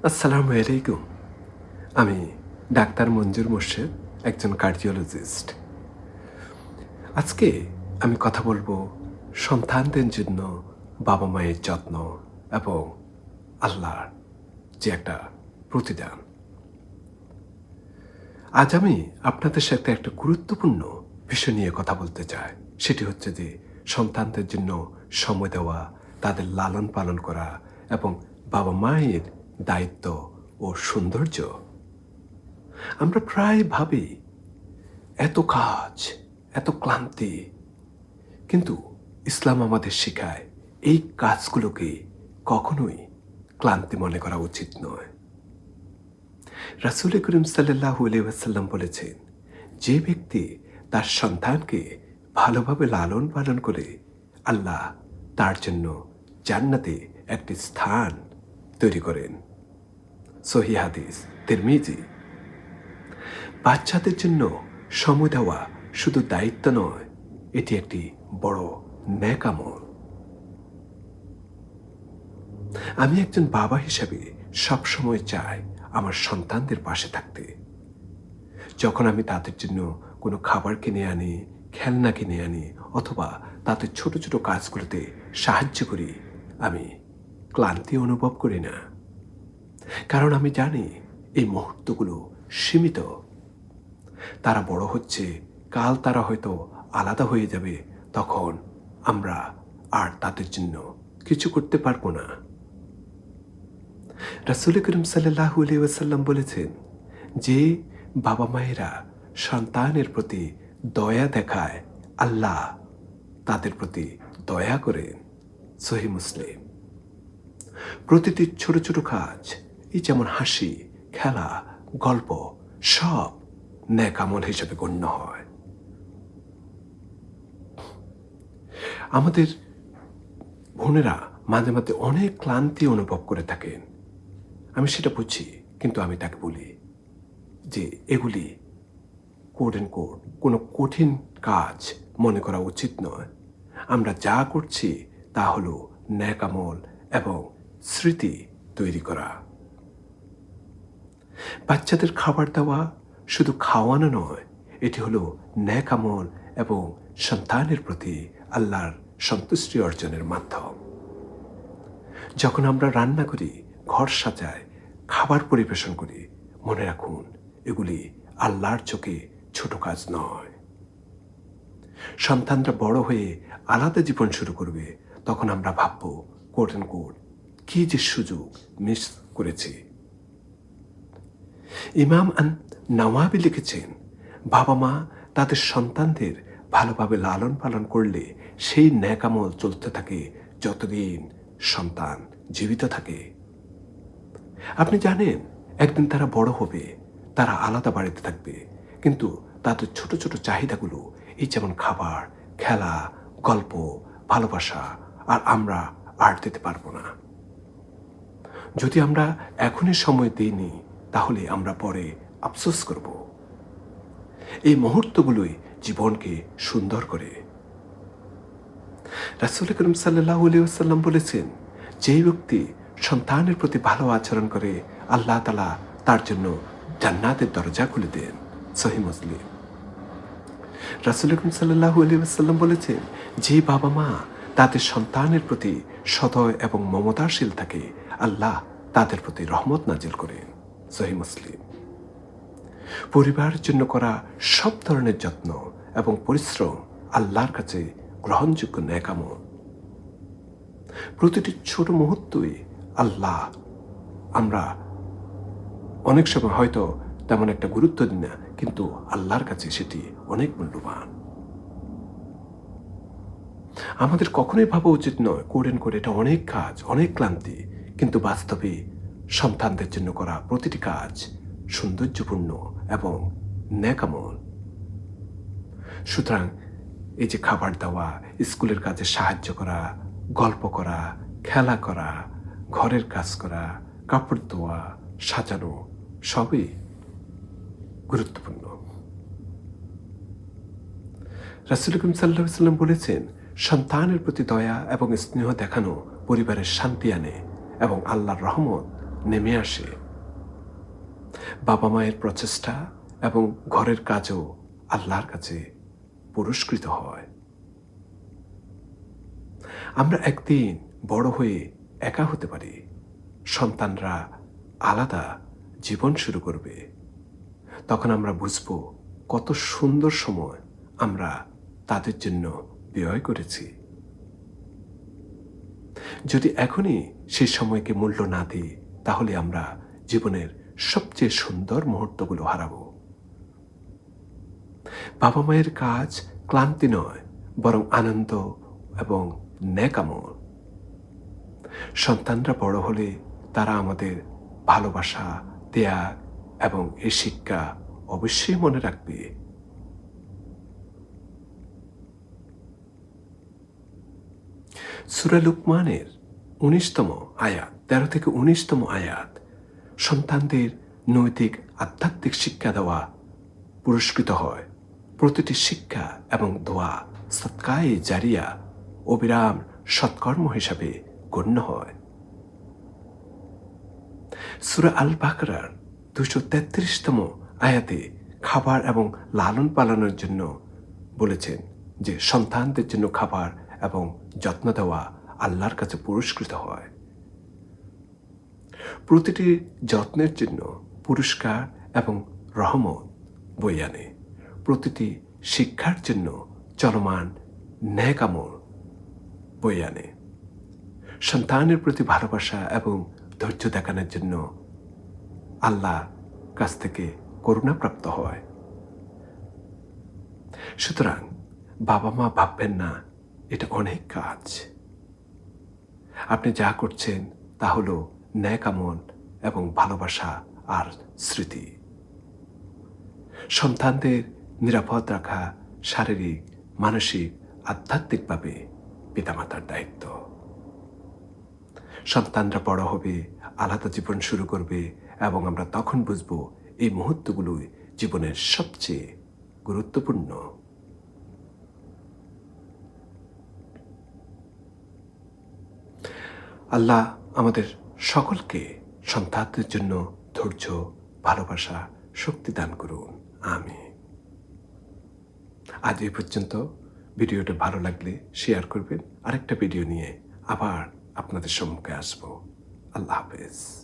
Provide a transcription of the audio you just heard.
আসসালামু আলাইকুম। আমি ডাক্তার মঞ্জুর মোর্শেদ, একজন কার্ডিওলজিস্ট। আজকে আমি কথা বলবো সন্তানদের জন্য বাবা মায়ের যত্ন এবং আল্লাহর যে একটা প্রতিদান। আজ আমি আপনাদের সাথে একটা গুরুত্বপূর্ণ বিষয় নিয়ে কথা বলতে চাই। সেটি হচ্ছে যে সন্তানদের জন্য সময় দেওয়া, তাদের লালন পালন করা এবং বাবা মায়ের দায়িত্ব ও সৌন্দর্য। আমরা প্রায় ভাবি এত কাজ, এত ক্লান্তি, কিন্তু ইসলাম আমাদের শেখায় এই কাজগুলোকে কখনোই ক্লান্তি মনে করা উচিত নয়। রাসূল করিম সাল্লাল্লাহু আলাইহি ওয়াসাল্লাম বলেছেন, যে ব্যক্তি তার সন্তানকে ভালোভাবে লালন পালন করে, আল্লাহ তার জন্য জান্নাতে একটি স্থান তৈরি করেন। সহিহ হাদিস, তিরমিজি। বাচ্চাদের জন্য সময় দেওয়া শুধু দায়িত্ব নয়, এটি একটি বড় নেক আমল। আমি একজন বাবা হিসেবে সবসময় চাই আমার সন্তানদের পাশে থাকতে। যখন আমি তাদের জন্য কোনো খাবার কিনে আনি, খেলনা কিনে আনি অথবা তাদের ছোট ছোট কাজগুলোতে সাহায্য করি, আমি ক্লান্তি অনুভব করি না। কারণ আমি জানি এই মুহূর্তগুলো সীমিত। তারা বড় হচ্ছে, কাল তারা হয়তো আলাদা হয়ে যাবে, তখন আমরা আর তাদের জন্য কিছু করতে পারবো না। রাসূল করিম সাল্লাল্লাহু আলাইহি ওয়াসাল্লাম বলেছেন, যে বাবা মায়েরা সন্তানের প্রতি দয়া দেখায়, আল্লাহ তাদের প্রতি দয়া করেন। সহিহ মুসলিম। প্রতিটি ছোট ছোট কাজ, এই যেমন হাসি, খেলা, গল্প, সব নেক আমল হিসেবে গণ্য হয়। আমাদের বোনেরা মাঝে মাঝে অনেক ক্লান্তি অনুভব করে থাকেন, আমি সেটা বুঝি, কিন্তু আমি তাকে বলি যে এগুলি কোট এন্ড কোট কোনো কঠিন কাজ মনে করা উচিত নয়। আমরা যা করছি তা হলো নেক আমল এবং স্মৃতি তৈরি করা। বাচ্চাদের খাবার দেওয়া শুধু খাওয়ানো নয়, এটি হলো নেক আমল এবং সন্তানের প্রতি আল্লাহর সন্তুষ্টি অর্জনের মাধ্যম। যখন আমরা রান্না করি, ঘর সাজাই, খাবার পরিবেশন করি, মনে রাখুন এগুলি আল্লাহর চোখে ছোট কাজ নয়। সন্তানরা বড় হয়ে আলাদা জীবন শুরু করবে, তখন আমরা ভাববো কোট এন্ড কোট কি যে সুযোগ মিস করেছি। ইমাম নাওয়াবি লিখেছেন, বাবা মা তাদের সন্তানদের ভালোভাবে লালন পালন করলে সেই নেক আমল চলতে থাকে যতদিন সন্তান জীবিত থাকে। আপনি জানেন একদিন তারা বড় হবে, তারা আলাদা বাড়িতে থাকবে, কিন্তু তাদের ছোট ছোট চাহিদাগুলো, এই যেমন খাবার, খেলা, গল্প, ভালোবাসা, আর আমরা আর দিতে পারবো না। যদি আমরা এখনই সময় দিইনি, তাহলে আমরা পরে আফসোস করব। এই মুহূর্তগুলোই জীবনকে সুন্দর করে। রাসূল করিম সাল্লাল্লাহু আলাইহি ওয়াসাল্লাম বলেছেন, যে ব্যক্তি সন্তানের প্রতি ভালো আচরণ করে, আল্লাহ তাআলা তার জন্য জান্নাতের দরজা খুলে দেন। সহিহ মুসলিম। রাসূল করিম সাল্লাল্লাহু আলাইহি ওয়াসাল্লাম বলেছেন, যে বাবা মা তাদের সন্তানের প্রতি সদয় এবং মমতাশীল থাকে, আল্লাহ তাদের প্রতি রহমত নাজিল করেন। সহিহ মুসলিম। পরিবারের জন্য করা সব ধরনের যত্ন এবং পরিশ্রম আল্লাহর কাছে গ্রহণযোগ্য নেক আমল। প্রতিটি ছোট মুহূর্তই আল্লাহ, আমরা অনেক সময় হয়তো তেমন একটা গুরুত্ব দিই না, কিন্তু আল্লাহর কাছে সেটি অনেক মূল্যবান। আমাদের কখনোই ভাবা উচিত নয় করে এটা অনেক কাজ, অনেক ক্লান্তি, কিন্তু বাস্তবে সন্তানদের জন্য করা প্রতিটি কাজ সৌন্দর্যপূর্ণ এবং নেক আমল। সুতরাং এই যে খাবার দেওয়া, স্কুলের কাজে সাহায্য করা, গল্প করা, খেলা করা, ঘরের কাজ করা, কাপড় ধোয়া, সাজানো, সবই গুরুত্বপূর্ণ। রাসূল করিম সাল্লাল্লাহু আলাইহি ওয়াসাল্লাম বলেছেন, সন্তানের প্রতি দয়া এবং স্নেহ দেখানো পরিবারের শান্তি আনে এবং আল্লাহর রহমত নেমে আসে। বাবা মায়ের প্রচেষ্টা এবং ঘরের কাজও আল্লাহর কাছে পুরস্কৃত হয়। আমরা একদিন বড় হয়ে একা হতে পারি। সন্তানরা আলাদা জীবন শুরু করবে। তখন আমরা বুঝব কত সুন্দর সময় আমরা তাদের জন্য ব্যয় করেছি। যদি এখনই সেই সময়কে মূল্য না দিই, তাহলে আমরা জীবনের সবচেয়ে সুন্দর মুহূর্তগুলো হারাবো। বাবা মায়ের কাজ ক্লান্তি নয়, বরং আনন্দ এবং নেক আমল। সন্তানরা বড় হলে তারা আমাদের ভালোবাসা, ত্যাগ এবং এই শিক্ষা অবশ্যই মনে রাখবে। সূরা লুকমানের ১৯তম আয়াত, ১৩ থেকে ১৯তম আয়াত সন্তানদের নৈতিক আধ্যাত্মিক শিক্ষা দেওয়া পুরস্কৃত হয়। প্রতিটি শিক্ষা এবং দোয়া সদকায়ে জারিয়া অবিরাম সৎকর্ম হিসাবে গণ্য হয়। সূরা আল বাকরার ২৩৩তম আয়াতে খাবার এবং লালন পালনের জন্য বলেছেন যে সন্তানদের জন্য খাবার এবং যত্ন দেওয়া আল্লাহর কাছে পুরস্কৃত হয়। প্রতিটি যত্নের জন্য পুরস্কার এবং রহমত বয়ে আনে। প্রতিটি শিক্ষার জন্য চলমান নেক আমল বয়ে আনে। সন্তানের প্রতি ভালোবাসা এবং ধৈর্য দেখানোর জন্য আল্লাহ কাছ থেকে করুণাপ্রাপ্ত হয়। সুতরাং বাবা মা ভাববেন না এটা অনেক কাজ। আপনি যা করছেন তা হলো নেক আমল এবং ভালোবাসা আর স্মৃতি। সন্তানদের নিরাপদ রাখা শারীরিক, মানসিক, আধ্যাত্মিকভাবে পিতামাতার দায়িত্ব। সন্তানরা বড় হবে, আলাদা জীবন শুরু করবে এবং আমরা তখন বুঝব এই মুহূর্তগুলোই জীবনের সবচেয়ে গুরুত্বপূর্ণ। আল্লাহ আমাদের সকলকে সন্তানদের জন্য ধৈর্য, ভালোবাসা, শক্তি দান করুন। আমিন। আজ এই পর্যন্ত। ভিডিওটা ভালো লাগলে শেয়ার করবেন। আরেকটা ভিডিও নিয়ে আবার আপনাদের সম্মুখে আসবো। আল্লাহ হাফেজ।